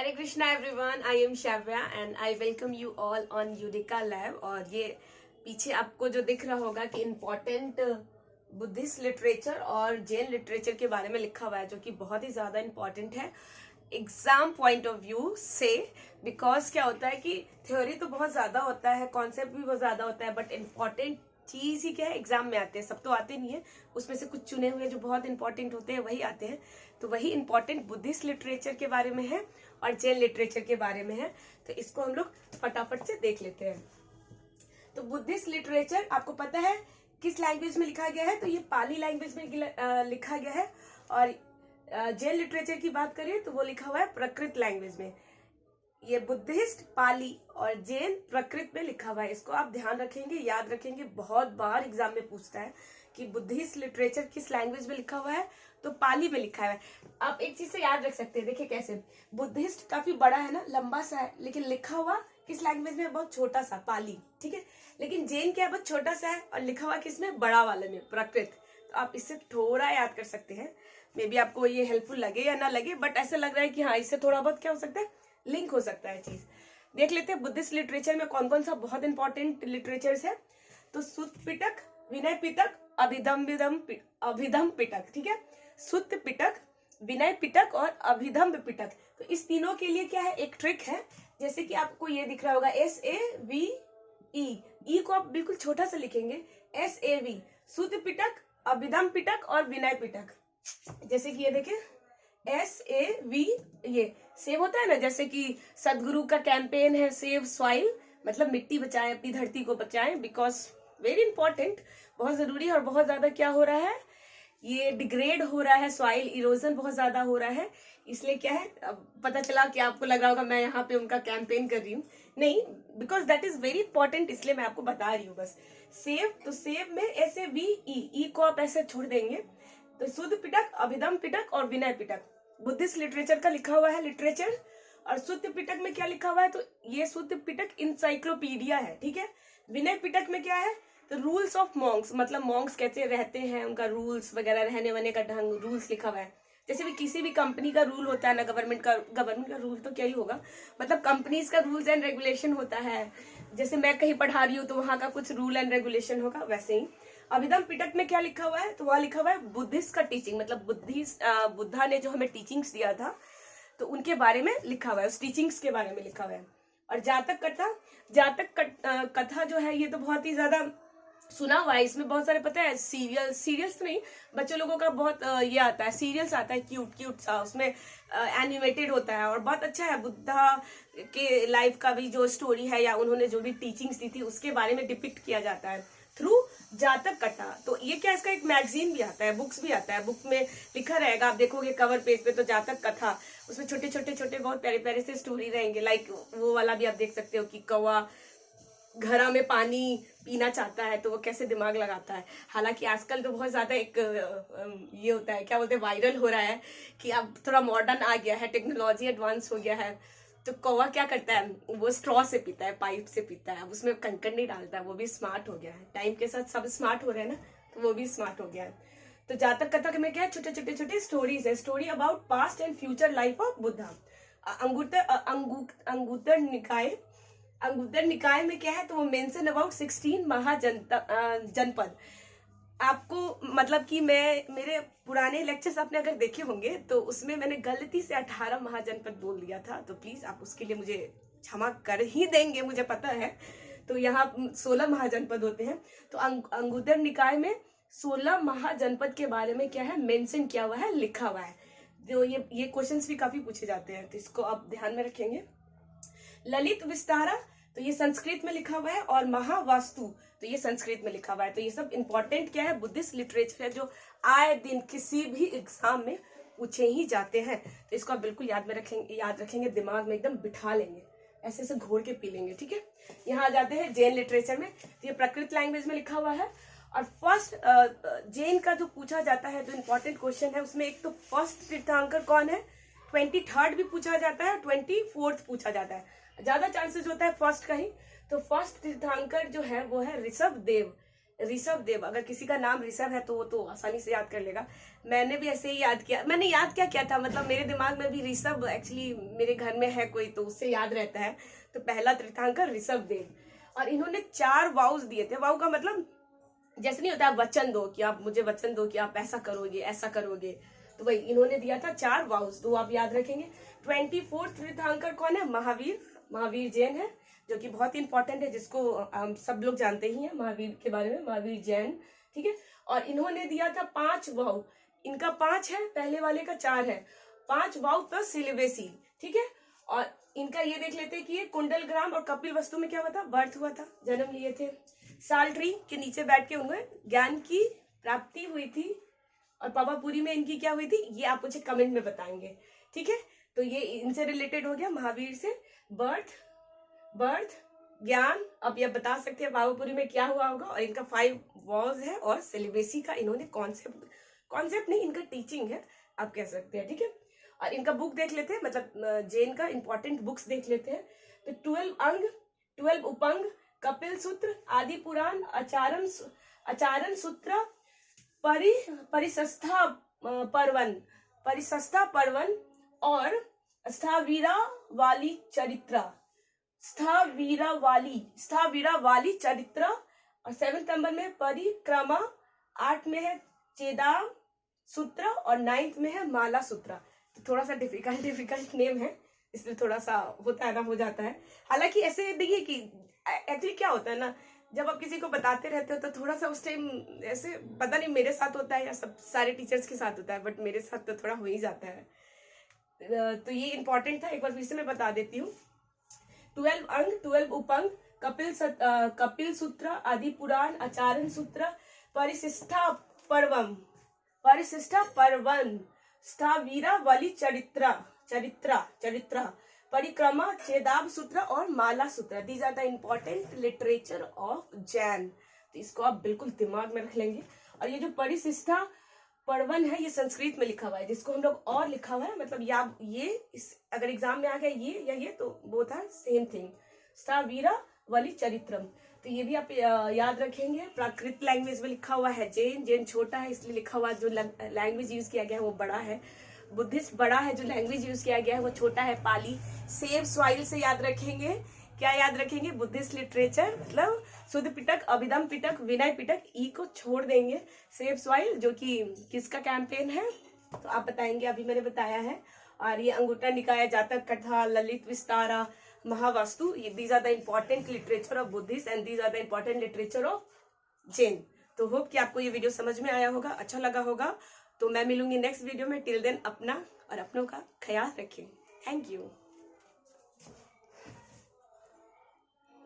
Hare Krishna everyone, I am Shravya and I welcome you all on Udika lab. और ये पीछे आपको जो दिख रहा होगा कि इम्पोर्टेंट बुद्धिस्ट लिटरेचर और जैन लिटरेचर के बारे में लिखा हुआ है, जो कि बहुत ही ज्यादा इम्पोर्टेंट है एग्जाम पॉइंट ऑफ व्यू से। बिकॉज क्या होता है कि थ्योरी तो बहुत ज्यादा होता है, कॉन्सेप्ट भी बहुत ज्यादा होता है, बट इम्पोर्टेंट चीज ही क्या है, एग्जाम में आते हैं। सब तो आते नहीं है, उसमें से कुछ चुने हुए जो बहुत इंपॉर्टेंट होते हैं वही आते हैं। तो वही इंपॉर्टेंट बुद्धिस्ट लिटरेचर के बारे में है और जैन लिटरेचर के बारे में है। तो इसको हम लोग फटाफट से देख लेते हैं। तो बुद्धिस्ट लिटरेचर आपको पता है किस लैंग्वेज में लिखा गया है, तो ये पाली लैंग्वेज में लिखा गया है। और जैन लिटरेचर की बात करें तो वो लिखा हुआ है प्राकृत लैंग्वेज में। ये बुद्धिस्ट पाली और जैन प्राकृत में लिखा हुआ है। इसको आप ध्यान रखेंगे, याद रखेंगे, बहुत बार एग्जाम में पूछता है कि बुद्धिस्ट लिटरेचर किस लैंग्वेज में लिखा हुआ है, तो पाली में लिखा है। आप एक चीज से याद रख सकते हैं, देखिए कैसे बुद्धिस्ट काफी बड़ा है ना, लंबा सा है, लेकिन लिखा हुआ किस लैंग्वेज में, बहुत छोटा सा, पाली, ठीक है। लेकिन जैन क्या बहुत छोटा सा है और लिखा हुआ किसमें, बड़ा वाले में, प्राकृत। तो आप इससे थोड़ा याद कर सकते हैं। मे बी आपको ये हेल्पफुल लगे या ना लगे, बट ऐसा लग रहा है कि हाँ, इससे थोड़ा बहुत क्या हो सकता है, लिंक हो सकता है चीज। देख लेते हैं बुद्धिस्ट लिटरेचर में कौन कौन सा बहुत इंपॉर्टेंट लिटरेचर्स है। तो सुत्त पिटक, विनय पिटक, अभिधम पिटक, ठीक है। सुत्त पिटक, विनय पिटक और अभिधम्ब पिटक। तो इस तीनों के लिए क्या है, एक ट्रिक है। जैसे कि आपको ये दिख रहा होगा SAVE, ई को आप बिल्कुल छोटा सा लिखेंगे, SAV, सुत्त पिटक, अभिधम पिटक और विनय पिटक। जैसे कि ये देखें SAV, ये सेव होता है ना, जैसे कि सदगुरु का कैंपेन है सेव सॉइल, मतलब मिट्टी बचाएं, अपनी धरती को बचाएं, बिकॉज वेरी इंपॉर्टेंट, बहुत जरूरी है। और बहुत ज्यादा क्या हो रहा है, ये डिग्रेड हो रहा है, सॉइल इरोजन बहुत ज्यादा हो रहा है। इसलिए क्या है, अब पता चला कि आपको लग रहा होगा मैं यहाँ पे उनका कैंपेन कर रही हूँ, नहीं, because that is very important, इसलिए मैं आपको बता रही हूँ बस। सेव, तो सेव में SAVE, ई को आप ऐसे छोड़ देंगे। तो सुत्त पिटक, अभिधम पिटक और विनय पिटक बुद्धिस्ट लिटरेचर का लिखा हुआ है लिटरेचर। और सुत्त पिटक में क्या लिखा हुआ है, तो ये सुत्त पिटक इंसाइक्लोपीडिया है, ठीक है। विनय पिटक में क्या है, तो रूल्स ऑफ मॉन्क्स, मतलब मॉन्क्स कैसे रहते हैं, उनका रूल्स वगैरह, रहने वहने का ढंग, रूल्स लिखा हुआ है। जैसे भी किसी भी कंपनी का रूल होता है ना, गवर्नमेंट का रूल तो क्या ही होगा, मतलब कंपनीज का रूल्स एंड रेगुलेशन होता है। जैसे मैं कहीं पढ़ा रही हूँ तो वहां का कुछ रूल एंड रेगुलेशन होगा, वैसे ही अभिधम पिटक में क्या लिखा हुआ है, तो वहां लिखा हुआ है बुद्धिस्ट का टीचिंग, मतलब बुद्धा ने जो हमें टीचिंग्स दिया था तो उनके बारे में लिखा हुआ है, उस टीचिंग्स के बारे में लिखा हुआ है। और जातक कथा जो है, ये तो बहुत ही ज्यादा सुना हुआ है, इसमें बहुत सारे पता है सीरियल्स तो नहीं, बच्चों लोगों का बहुत ये आता है, सीरियल्स आता है क्यूट सा, उसमें एनिमेटेड होता है और बहुत अच्छा है। बुद्धा के लाइफ का भी जो स्टोरी है या उन्होंने जो भी टीचिंग्स दी थी उसके बारे में डिपिक्ट किया जाता है थ्रू जातक कथा। तो ये क्या, इसका एक मैगजीन भी आता है, बुक्स भी आता है, बुक में लिखा रहेगा, आप देखोगे कवर पेज पे, तो जातक कथा, उसमें छोटे छोटे बहुत प्यारे प्यारे से स्टोरी रहेंगे। लाइक वो वाला भी आप देख सकते हो कि कौवा घड़ा में पानी पीना चाहता है तो वो कैसे दिमाग लगाता है। हालांकि आजकल तो बहुत ज्यादा एक ये होता है, क्या बोलते हैं, वायरल हो रहा है कि अब थोड़ा मॉडर्न आ गया है, टेक्नोलॉजी एडवांस हो गया है। तो कौवा क्या करता है, वो स्ट्रॉ से पीता है, पाइप से पीता है, अब उसमें कंकड़ नहीं डालता है, वो भी स्मार्ट हो गया है। टाइम के साथ सब स्मार्ट हो रहे हैं ना, तो वो भी स्मार्ट हो गया है। तो जातक कथा में क्या है, छोटे छोटे स्टोरीज है, story about past and future life of Buddha. Anguttara निकाय में क्या है, तो वो मेंशन अबाउट 16 महाजनपद। आपको मतलब कि मेरे पुराने लेक्चर्स आपने अगर देखे होंगे तो उसमें मैंने गलती से 18 महाजनपद बोल दिया था, तो प्लीज आप उसके लिए मुझे क्षमा कर ही देंगे, मुझे पता है। तो यहाँ 16 महाजनपद होते हैं। तो अंगुत्तर निकाय में 16 महाजनपद के बारे में क्या है, मेंशन किया हुआ है, लिखा हुआ है। जो ये क्वेश्चंस भी काफी पूछे जाते हैं, तो इसको आप ध्यान में रखेंगे। ललित विस्तारा, तो ये संस्कृत में लिखा हुआ है, और महावास्तु, तो ये संस्कृत में लिखा हुआ है। तो ये सब इंपॉर्टेंट क्या है, बुद्धिस्ट लिटरेचर है, जो आए दिन किसी भी एग्जाम में पूछे ही जाते हैं। तो इसको आप बिल्कुल याद रखेंगे, दिमाग में एकदम बिठा लेंगे, ऐसे घोर के पी लेंगे, ठीक है। यहाँ आ जाते हैं जैन लिटरेचर में, तो ये प्राकृत लैंग्वेज में लिखा हुआ है। और फर्स्ट जैन का जो पूछा जाता है, जो इंपॉर्टेंट क्वेश्चन है, उसमें एक तो फर्स्ट तीर्थंकर कौन है, 23rd भी पूछा जाता है, 24th पूछा जाता है, ज्यादा चांसेस होता है फर्स्ट का ही। तो फर्स्ट तीर्थंकर जो है वो है ऋषभ देव। ऋषभ देव, अगर किसी का नाम ऋषभ है तो वो तो आसानी से याद कर लेगा। मैंने भी ऐसे ही याद किया। मैंने याद क्या किया था, मतलब मेरे दिमाग में भी ऋषभ एक्चुअली मेरे घर में है कोई, तो उससे याद रहता है। तो पहला तीर्थंकर ऋषभ देव, और इन्होंने 4 वाउस दिए थे। वाउ का मतलब जैसे नहीं होता, आप वचन दो कि आप मुझे वचन दो कि आप ऐसा करोगे ऐसा करोगे, तो वही इन्होंने दिया था 4 वाउस, तो आप याद रखेंगे। 24th तीर्थंकर कौन है? महावीर। महावीर जैन है, जो कि बहुत ही इंपॉर्टेंट है, जिसको हम सब लोग जानते ही हैं महावीर के बारे में, महावीर जैन, ठीक है। और इन्होंने दिया था 5 वाउ, इनका 5 है, पहले वाले का 4 है। 5 वाउ प्लस सिलिबेसी, ठीक है। और इनका ये देख लेते हैं कि ये कुंडलग्राम और कपिल वस्तु में क्या हुआ था, बर्थ हुआ था, जन्म लिए थे। साल ट्री के नीचे बैठ के उन्हें ज्ञान की प्राप्ति हुई थी। और पावापुरी में इनकी क्या हुई थी, ये आप मुझे कमेंट में बताएंगे, ठीक है। तो ये इनसे रिलेटेड हो गया, महावीर से बर्थ ज्ञान। अब ये बता सकते हैं पावापुरी में क्या हुआ होगा। और इनका 5 वॉज है, और सिलिबेसी का इन्होंने कॉन्सेप्ट नहीं, इनका टीचिंग है आप कह सकते हैं, ठीक है। और इनका बुक देख लेते हैं, मतलब जैन का इंपॉर्टेंट बुक्स देख लेते हैं। तो 12 अंग, 12 उपंग, कपिल सूत्र, आदि पुराण, आचारण सूत्र, परिसंस्था पर्वन, और स्थावीरावाली चरित्र। और 7th नंबर में परिक्रमा, 8 में है चेदाम सूत्र, और 9th में है माला सूत्र। तो थोड़ा सा डिफिकल्ट नेम है, इसलिए थोड़ा सा होता है ना, हो जाता है। हालांकि ऐसे देखिए कि एक्चुअली क्या होता है ना, जब आप किसी को बताते रहते हो तो थोड़ा सा उस टाइम ऐसे, पता नहीं मेरे साथ होता है या सब सारे टीचर्स के साथ होता है, बट मेरे साथ तो थोड़ा हो ही जाता है। तो ये इंपॉर्टेंट था, एक बार फिर से मैं बता देती हूँ। 12 अंग, 12 उपंग, कपिल सूत्र, आदि पुराण, आचारण सूत्र, परिशिष्टा पर्वन, स्थावीरावली चरित्र, परिक्रमा, चेदाब सूत्र, और माला सूत्र। These are the important literature of Jain. तो इसको आप बिल्कुल दिमाग में रख लेंगे। और ये जो परिशिष्टा पर्वन है, ये संस्कृत में लिखा हुआ है, जिसको हम लोग और लिखा हुआ है, मतलब ये अगर एग्जाम में आ गया ये या ये, तो both are same thing, स्थावीरावली Charitram. तो ये भी आप याद रखेंगे। प्राकृत लैंग्वेज में लिखा हुआ है जैन छोटा है इसलिए लिखा हुआ, जो लैंग्वेज यूज किया गया है वो बड़ा है। बुद्धिस्ट बड़ा है, जो लैंग्वेज यूज किया गया है वो छोटा है, पाली। सेव स्वाइल से याद रखेंगे, क्या याद रखेंगे, बुद्धिस्ट लिटरेचर, मतलब शुद्ध पिटक, अभिधम पिटक, विनय पिटक, ई को छोड़ देंगे। सेव स्वाइल जो कि किसका कैंपेन है, तो आप बताएंगे, अभी मैंने बताया है। और ये अंगूठा Nikaya, Jataka Katha, Lalita Vistara, Mahavastu, these are the important literature of Buddhist and these are the important literature of Jain. तो होप कि आपको ये वीडियो समझ में आया होगा, अच्छा लगा होगा। तो मैं मिलूंगी नेक्स्ट वीडियो में। टिल देन अपना और अपनों का ख्याल रखें। Thank you.